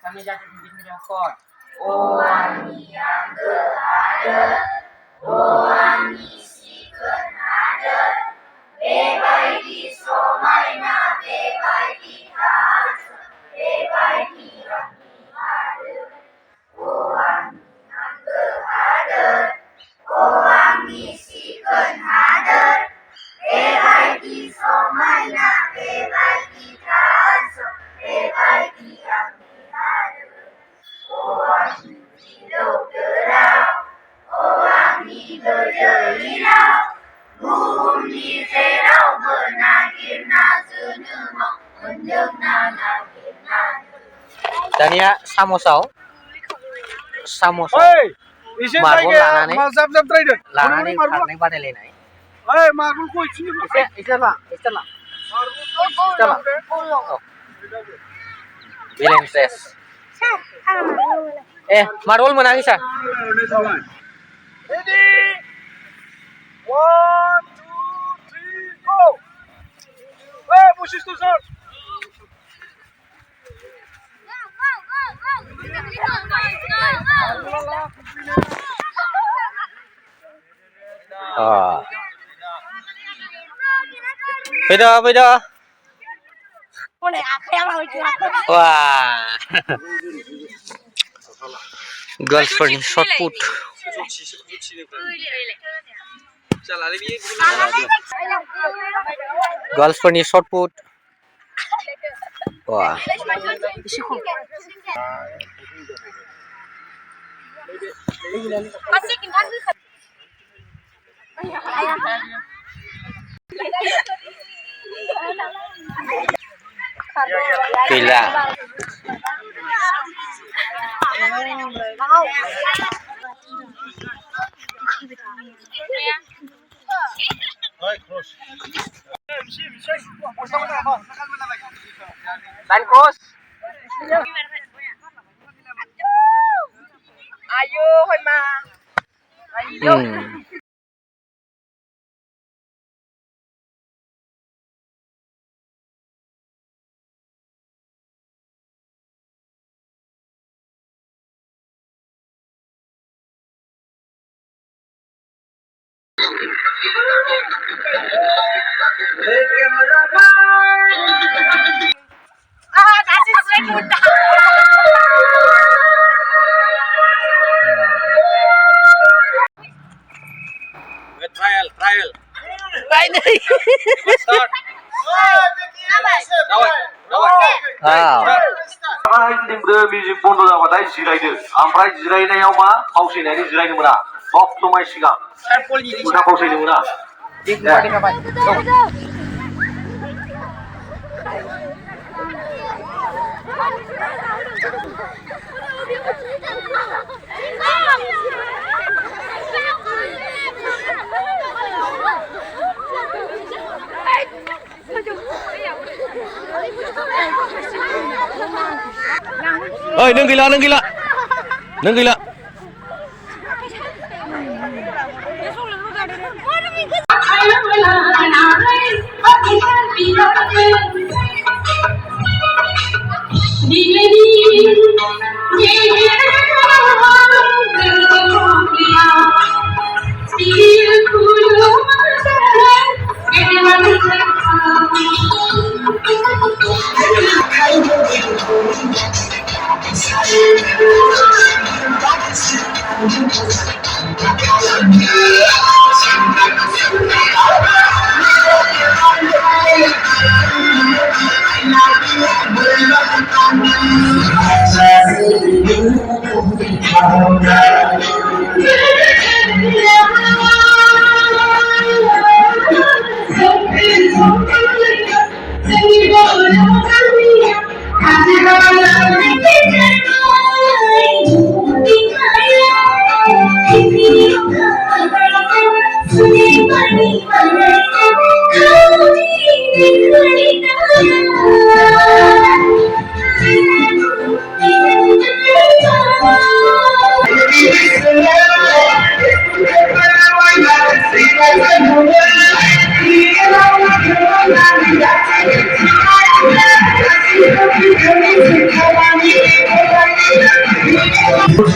Kami jatuh di mirakot. Oh ami yang berada, oh ami si kenada, bebai di somai na bebai di tas, bebai di ami ada, oh ami yang berada, oh ami si kenada, bebai di somai na bebai di tas, bebai di ami ada. Orang hidup derau, orang hidup derau, bumi serau benagir nasunumau, menjengna nagir nagir. Dania samosa. Samosa. Hey, इसे marble लानानै मालजाब ट्राइडर लानानै खारनाय बादायलायनाय ओइ मार्बलखौ इसे ला बेलेन्सेस marble मोनाखै सार ready 1 2 3 गो ओइ मुसिस तो sir Beda. Wah. Girls for shot put. Girls for shot put. Wah. Gila. Line cross. Ayo, hoi ma. Ayo. Das ist sehr gut. Trial. Start. Music बन्द जाबाथाय जिरायदो ओमफ्राय जिरायनायाव मा फावसायनानै जिरायनो मोना सब समाय सिगां उल्था फावसायनो Mona Oi, nâng gila. I'm